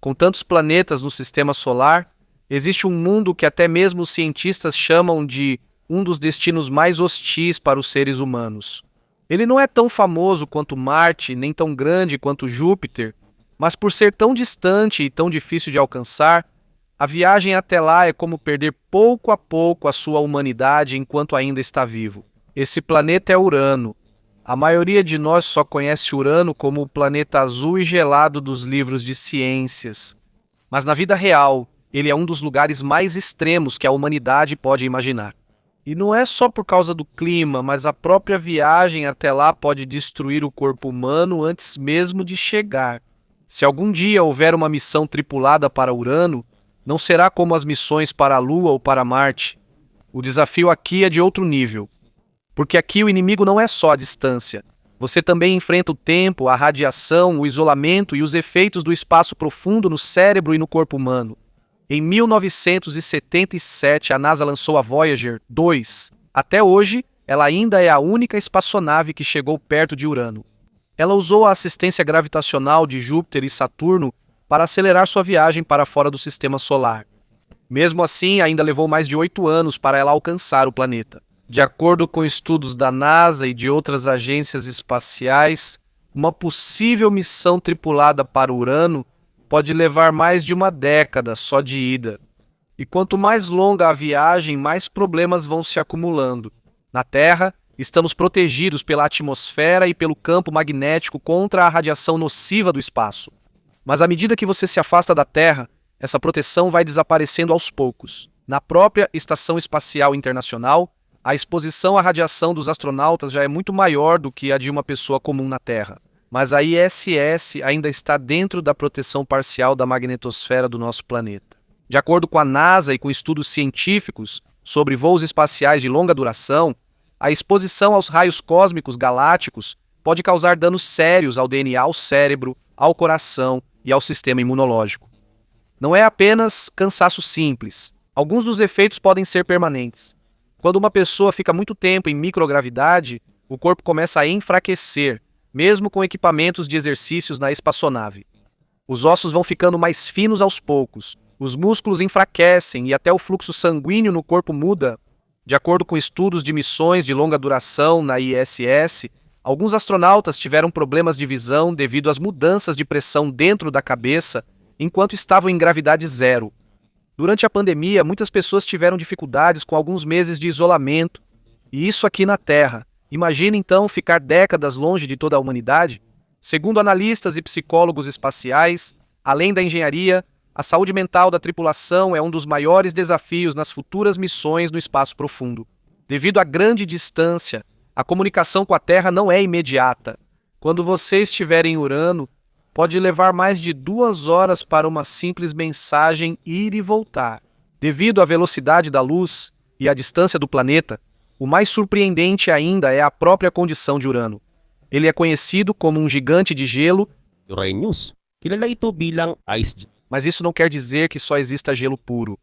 Com tantos planetas no sistema solar, existe um mundo que até mesmo os cientistas chamam de um dos destinos mais hostis para os seres humanos. Ele não é tão famoso quanto Marte, nem tão grande quanto Júpiter, mas por ser tão distante e tão difícil de alcançar, a viagem até lá é como perder pouco a pouco a sua humanidade enquanto ainda está vivo. Esse planeta é Urano. A maioria de nós só conhece Urano como o planeta azul e gelado dos livros de ciências. Mas na vida real, ele é um dos lugares mais extremos que a humanidade pode imaginar. E não é só por causa do clima, mas a própria viagem até lá pode destruir o corpo humano antes mesmo de chegar. Se algum dia houver uma missão tripulada para Urano, não será como as missões para a Lua ou para Marte. O desafio aqui é de outro nível. Porque aqui o inimigo não é só a distância. Você também enfrenta o tempo, a radiação, o isolamento e os efeitos do espaço profundo no cérebro e no corpo humano. Em 1977, a NASA lançou a Voyager 2. Até hoje, ela ainda é a única espaçonave que chegou perto de Urano. Ela usou a assistência gravitacional de Júpiter e Saturno para acelerar sua viagem para fora do sistema solar. Mesmo assim, ainda levou mais de 8 anos para ela alcançar o planeta. De acordo com estudos da NASA e de outras agências espaciais, uma possível missão tripulada para Urano pode levar mais de uma década só de ida. E quanto mais longa a viagem, mais problemas vão se acumulando. Na Terra, estamos protegidos pela atmosfera e pelo campo magnético contra a radiação nociva do espaço. Mas à medida que você se afasta da Terra, essa proteção vai desaparecendo aos poucos. Na própria Estação Espacial Internacional, a exposição à radiação dos astronautas já é muito maior do que a de uma pessoa comum na Terra. Mas a ISS ainda está dentro da proteção parcial da magnetosfera do nosso planeta. De acordo com a NASA e com estudos científicos sobre voos espaciais de longa duração, a exposição aos raios cósmicos galácticos pode causar danos sérios ao DNA, ao cérebro, ao coração e ao sistema imunológico. Não é apenas cansaço simples. Alguns dos efeitos podem ser permanentes. Quando uma pessoa fica muito tempo em microgravidade, o corpo começa a enfraquecer, mesmo com equipamentos de exercícios na espaçonave. Os ossos vão ficando mais finos aos poucos, os músculos enfraquecem e até o fluxo sanguíneo no corpo muda. De acordo com estudos de missões de longa duração na ISS, alguns astronautas tiveram problemas de visão devido às mudanças de pressão dentro da cabeça enquanto estavam em gravidade zero. Durante a pandemia, muitas pessoas tiveram dificuldades com alguns meses de isolamento. E isso aqui na Terra. Imagina então ficar décadas longe de toda a humanidade? Segundo analistas e psicólogos espaciais, além da engenharia, a saúde mental da tripulação é um dos maiores desafios nas futuras missões no espaço profundo. Devido à grande distância, a comunicação com a Terra não é imediata. Quando você estiver em Urano, pode levar mais de 2 horas para uma simples mensagem ir e voltar. Devido à velocidade da luz e à distância do planeta, o mais surpreendente ainda é a própria condição de Urano. Ele é conhecido como um gigante de gelo, Uranus, kilala ito bilang ice. Mas isso não quer dizer que só exista gelo puro.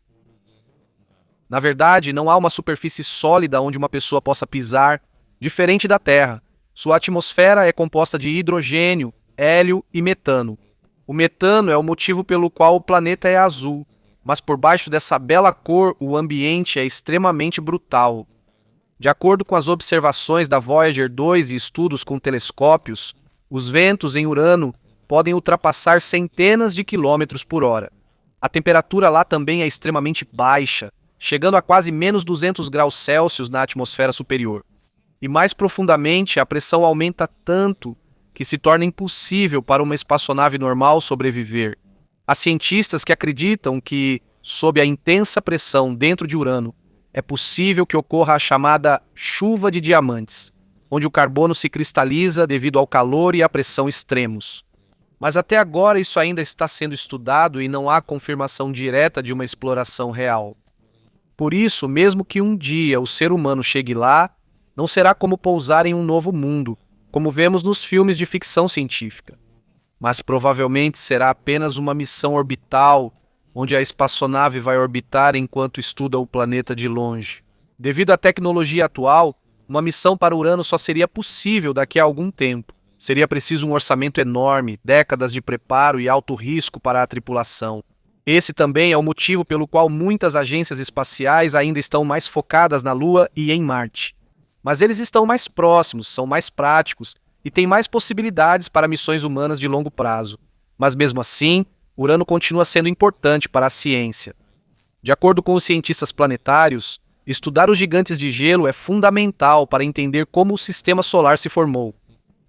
Na verdade, não há uma superfície sólida onde uma pessoa possa pisar, diferente da Terra. Sua atmosfera é composta de hidrogênio, hélio e metano. O metano é o motivo pelo qual o planeta é azul, mas por baixo dessa bela cor o ambiente é extremamente brutal. De acordo com as observações da Voyager 2 e estudos com telescópios, os ventos em Urano podem ultrapassar centenas de quilômetros por hora. A temperatura lá também é extremamente baixa, chegando a quase menos 200 graus Celsius na atmosfera superior. E mais profundamente, a pressão aumenta tanto que se torna impossível para uma espaçonave normal sobreviver. Há cientistas que acreditam que, sob a intensa pressão dentro de Urano, é possível que ocorra a chamada chuva de diamantes, onde o carbono se cristaliza devido ao calor e à pressão extremos. Mas até agora isso ainda está sendo estudado e não há confirmação direta de uma exploração real. Por isso, mesmo que um dia o ser humano chegue lá, não será como pousar em um novo mundo, como vemos nos filmes de ficção científica. Mas provavelmente será apenas uma missão orbital, onde a espaçonave vai orbitar enquanto estuda o planeta de longe. Devido à tecnologia atual, uma missão para Urano só seria possível daqui a algum tempo. Seria preciso um orçamento enorme, décadas de preparo e alto risco para a tripulação. Esse também é o motivo pelo qual muitas agências espaciais ainda estão mais focadas na Lua e em Marte. Mas eles estão mais próximos, são mais práticos e têm mais possibilidades para missões humanas de longo prazo. Mas mesmo assim, Urano continua sendo importante para a ciência. De acordo com os cientistas planetários, estudar os gigantes de gelo é fundamental para entender como o sistema solar se formou.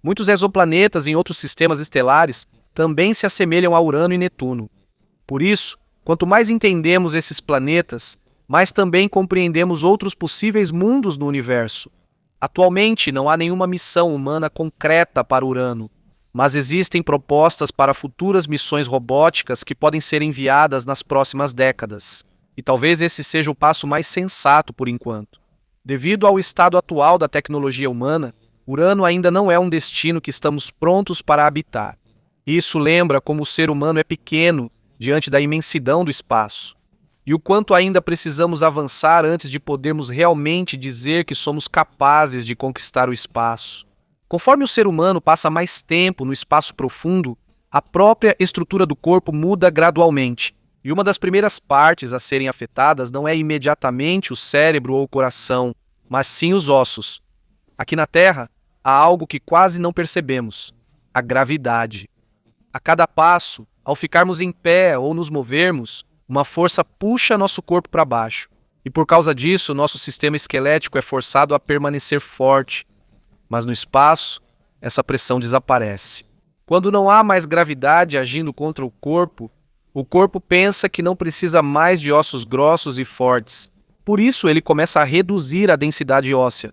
Muitos exoplanetas em outros sistemas estelares também se assemelham a Urano e Netuno. Por isso, quanto mais entendemos esses planetas, mais também compreendemos outros possíveis mundos no universo. Atualmente, não há nenhuma missão humana concreta para Urano, mas existem propostas para futuras missões robóticas que podem ser enviadas nas próximas décadas. E talvez esse seja o passo mais sensato por enquanto. Devido ao estado atual da tecnologia humana, Urano ainda não é um destino que estamos prontos para habitar. Isso lembra como o ser humano é pequeno diante da imensidão do espaço, e o quanto ainda precisamos avançar antes de podermos realmente dizer que somos capazes de conquistar o espaço. Conforme o ser humano passa mais tempo no espaço profundo, a própria estrutura do corpo muda gradualmente, e uma das primeiras partes a serem afetadas não é imediatamente o cérebro ou o coração, mas sim os ossos. Aqui na Terra, há algo que quase não percebemos: a gravidade. A cada passo, ao ficarmos em pé ou nos movermos, uma força puxa nosso corpo para baixo. E por causa disso, nosso sistema esquelético é forçado a permanecer forte. Mas no espaço, essa pressão desaparece. Quando não há mais gravidade agindo contra o corpo pensa que não precisa mais de ossos grossos e fortes. Por isso, ele começa a reduzir a densidade óssea.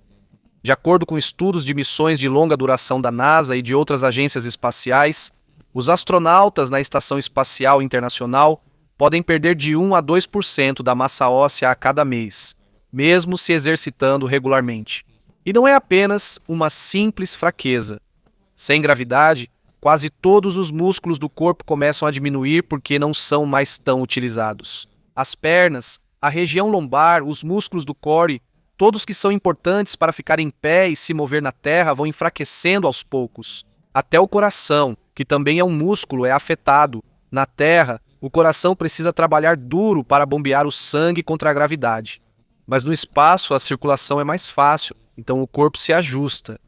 De acordo com estudos de missões de longa duração da NASA e de outras agências espaciais, os astronautas na Estação Espacial Internacional podem perder de 1 a 2% da massa óssea a cada mês, mesmo se exercitando regularmente. E não é apenas uma simples fraqueza. Sem gravidade, quase todos os músculos do corpo começam a diminuir porque não são mais tão utilizados. As pernas, a região lombar, os músculos do core, todos que são importantes para ficar em pé e se mover na terra, vão enfraquecendo aos poucos. Até o coração, que também é um músculo, é afetado. Na Terra, o coração precisa trabalhar duro para bombear o sangue contra a gravidade. Mas no espaço, a circulação é mais fácil, então o corpo se ajusta.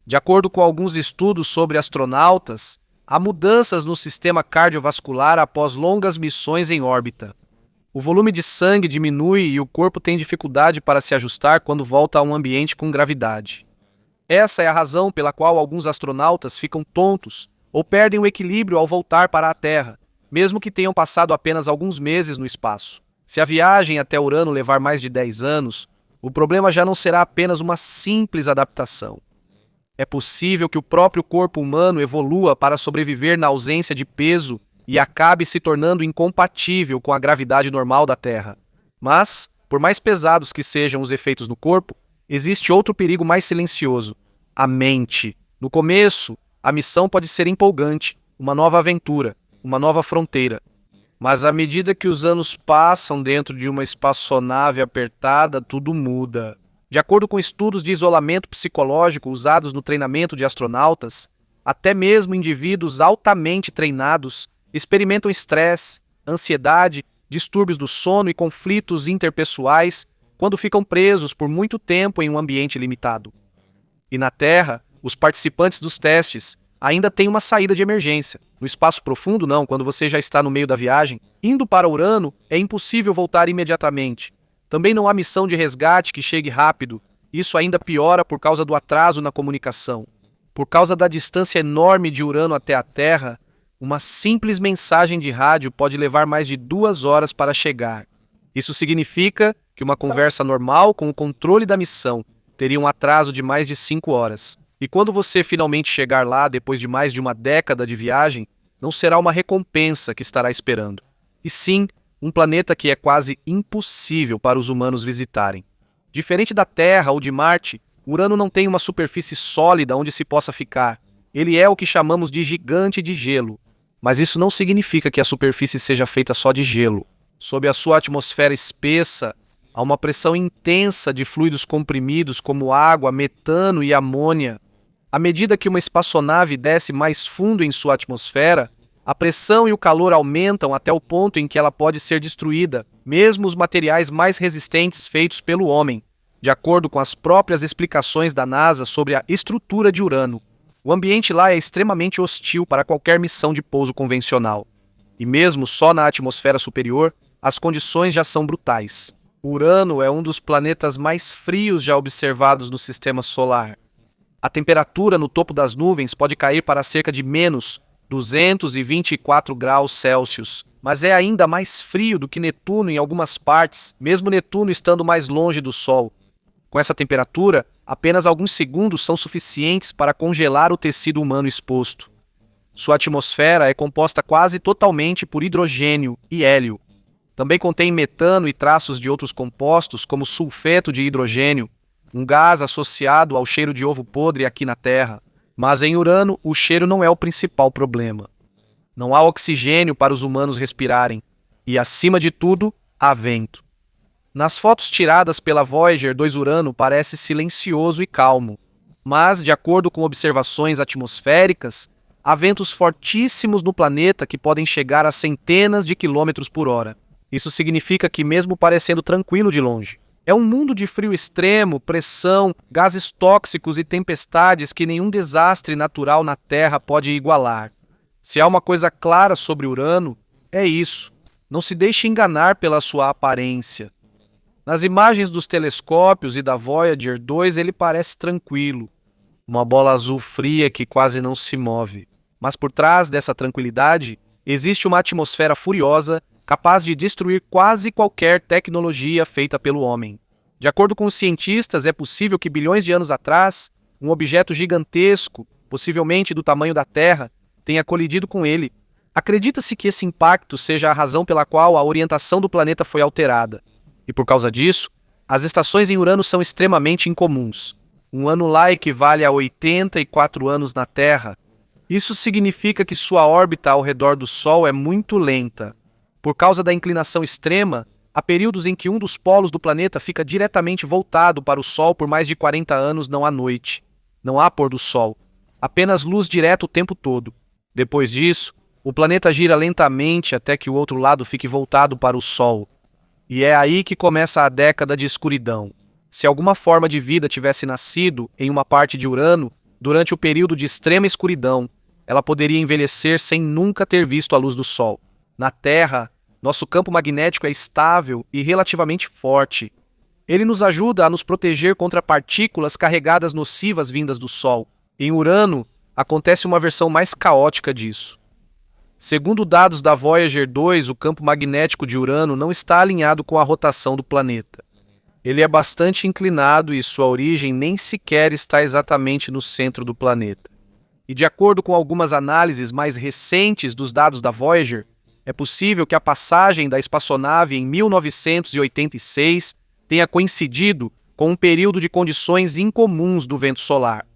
De acordo com alguns estudos sobre astronautas, há mudanças no sistema cardiovascular após longas missões em órbita. O volume de sangue diminui e o corpo tem dificuldade para se ajustar quando volta a um ambiente com gravidade. Essa é a razão pela qual alguns astronautas ficam tontos ou perdem o equilíbrio ao voltar para a Terra, mesmo que tenham passado apenas alguns meses no espaço. Se a viagem até Urano levar mais de 10 anos, o problema já não será apenas uma simples adaptação. É possível que o próprio corpo humano evolua para sobreviver na ausência de peso e acabe se tornando incompatível com a gravidade normal da Terra. Mas, por mais pesados que sejam os efeitos no corpo, existe outro perigo mais silencioso: a mente. No começo, a missão pode ser empolgante, uma nova aventura, uma nova fronteira. Mas à medida que os anos passam dentro de uma espaçonave apertada, tudo muda. De acordo com estudos de isolamento psicológico usados no treinamento de astronautas, até mesmo indivíduos altamente treinados experimentam estresse, ansiedade, distúrbios do sono e conflitos interpessoais quando ficam presos por muito tempo em um ambiente limitado. E na Terra, os participantes dos testes ainda têm uma saída de emergência. No espaço profundo, não, quando você já está no meio da viagem. Indo para Urano, é impossível voltar imediatamente. Também não há missão de resgate que chegue rápido. Isso ainda piora por causa do atraso na comunicação. Por causa da distância enorme de Urano até a Terra, uma simples mensagem de rádio pode levar mais de 2 horas para chegar. Isso significa que uma conversa normal com o controle da missão teria um atraso de mais de 5 horas. E quando você finalmente chegar lá, depois de mais de uma década de viagem, não será uma recompensa que estará esperando, e sim um planeta que é quase impossível para os humanos visitarem. Diferente da Terra ou de Marte, Urano não tem uma superfície sólida onde se possa ficar. Ele é o que chamamos de gigante de gelo. Mas isso não significa que a superfície seja feita só de gelo. Sob a sua atmosfera espessa, há uma pressão intensa de fluidos comprimidos como água, metano e amônia. À medida que uma espaçonave desce mais fundo em sua atmosfera, a pressão e o calor aumentam até o ponto em que ela pode ser destruída, mesmo os materiais mais resistentes feitos pelo homem, de acordo com as próprias explicações da NASA sobre a estrutura de Urano. O ambiente lá é extremamente hostil para qualquer missão de pouso convencional. E mesmo só na atmosfera superior, as condições já são brutais. Urano é um dos planetas mais frios já observados no sistema solar. A temperatura no topo das nuvens pode cair para cerca de menos 224 graus Celsius, mas é ainda mais frio do que Netuno em algumas partes, mesmo Netuno estando mais longe do Sol. Com essa temperatura, apenas alguns segundos são suficientes para congelar o tecido humano exposto. Sua atmosfera é composta quase totalmente por hidrogênio e hélio. Também contém metano e traços de outros compostos, como sulfeto de hidrogênio, um gás associado ao cheiro de ovo podre aqui na Terra. Mas em Urano, o cheiro não é o principal problema. Não há oxigênio para os humanos respirarem. E, acima de tudo, há vento. Nas fotos tiradas pela Voyager 2 Urano parece silencioso e calmo. Mas, de acordo com observações atmosféricas, há ventos fortíssimos no planeta que podem chegar a centenas de quilômetros por hora. Isso significa que, mesmo parecendo tranquilo de longe, é um mundo de frio extremo, pressão, gases tóxicos e tempestades que nenhum desastre natural na Terra pode igualar. Se há uma coisa clara sobre Urano, é isso. Não se deixe enganar pela sua aparência. Nas imagens dos telescópios e da Voyager 2 ele parece tranquilo. Uma bola azul fria que quase não se move. Mas por trás dessa tranquilidade, existe uma atmosfera furiosa capaz de destruir quase qualquer tecnologia feita pelo homem. De acordo com os cientistas, é possível que bilhões de anos atrás, um objeto gigantesco, possivelmente do tamanho da Terra, tenha colidido com ele. Acredita-se que esse impacto seja a razão pela qual a orientação do planeta foi alterada. E por causa disso, as estações em Urano são extremamente incomuns. Um ano lá equivale a 84 anos na Terra. Isso significa que sua órbita ao redor do Sol é muito lenta. Por causa da inclinação extrema, há períodos em que um dos polos do planeta fica diretamente voltado para o Sol por mais de 40 anos, não há noite. Não há pôr do Sol. Apenas luz direta o tempo todo. Depois disso, o planeta gira lentamente até que o outro lado fique voltado para o Sol. E é aí que começa a década de escuridão. Se alguma forma de vida tivesse nascido em uma parte de Urano, durante o período de extrema escuridão, ela poderia envelhecer sem nunca ter visto a luz do Sol. Na Terra, nosso campo magnético é estável e relativamente forte. Ele nos ajuda a nos proteger contra partículas carregadas nocivas vindas do Sol. Em Urano, acontece uma versão mais caótica disso. Segundo dados da Voyager 2, o campo magnético de Urano não está alinhado com a rotação do planeta. Ele é bastante inclinado e sua origem nem sequer está exatamente no centro do planeta. E de acordo com algumas análises mais recentes dos dados da Voyager, é possível que a passagem da espaçonave em 1986 tenha coincidido com um período de condições incomuns do vento solar.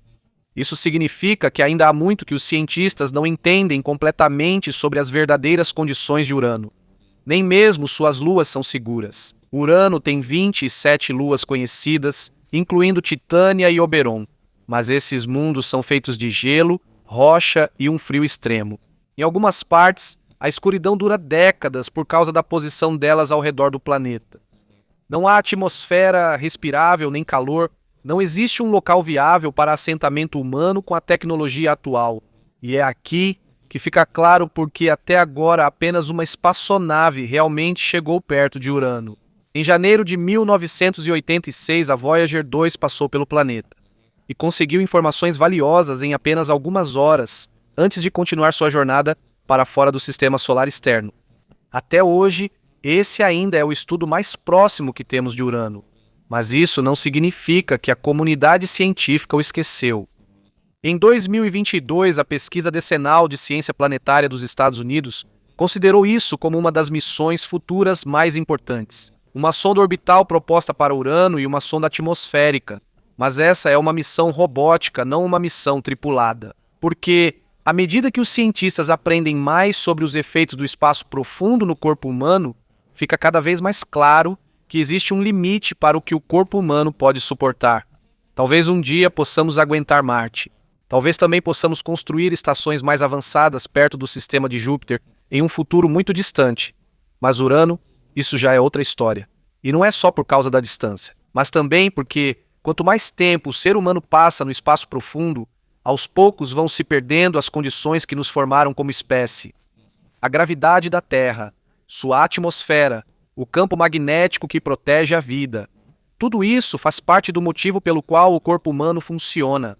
Isso significa que ainda há muito que os cientistas não entendem completamente sobre as verdadeiras condições de Urano. Nem mesmo suas luas são seguras. Urano tem 27 luas conhecidas, incluindo Titânia e Oberon, mas esses mundos são feitos de gelo, rocha e um frio extremo. Em algumas partes, a escuridão dura décadas por causa da posição delas ao redor do planeta. Não há atmosfera respirável nem calor, não existe um local viável para assentamento humano com a tecnologia atual. E é aqui que fica claro porque até agora apenas uma espaçonave realmente chegou perto de Urano. Em janeiro de 1986, a Voyager 2 passou pelo planeta e conseguiu informações valiosas em apenas algumas horas antes de continuar sua jornada para fora do sistema solar externo. Até hoje, esse ainda é o estudo mais próximo que temos de Urano. Mas isso não significa que a comunidade científica o esqueceu. Em 2022, a Pesquisa Decenal de Ciência Planetária dos Estados Unidos considerou isso como uma das missões futuras mais importantes. Uma sonda orbital proposta para Urano e uma sonda atmosférica. Mas essa é uma missão robótica, não uma missão tripulada. Porque, à medida que os cientistas aprendem mais sobre os efeitos do espaço profundo no corpo humano, fica cada vez mais claro que existe um limite para o que o corpo humano pode suportar. Talvez um dia possamos aguentar Marte, Talvez também possamos construir estações mais avançadas perto do sistema de Júpiter em um futuro muito distante. Mas Urano, isso já é outra história. E não é só por causa da distância, mas também porque, quanto mais tempo o ser humano passa no espaço profundo, aos poucos vão se perdendo as condições que nos formaram como espécie. A gravidade da Terra, sua atmosfera, o campo magnético que protege a vida. Tudo isso faz parte do motivo pelo qual o corpo humano funciona.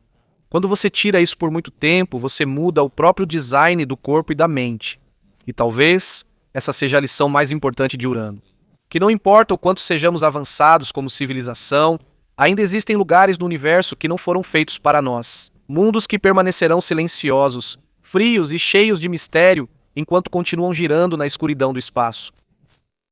Quando você tira isso por muito tempo, você muda o próprio design do corpo e da mente. E talvez essa seja a lição mais importante de Urano. Que não importa o quanto sejamos avançados como civilização, ainda existem lugares no universo que não foram feitos para nós. Mundos que permanecerão silenciosos, frios e cheios de mistério, enquanto continuam girando na escuridão do espaço.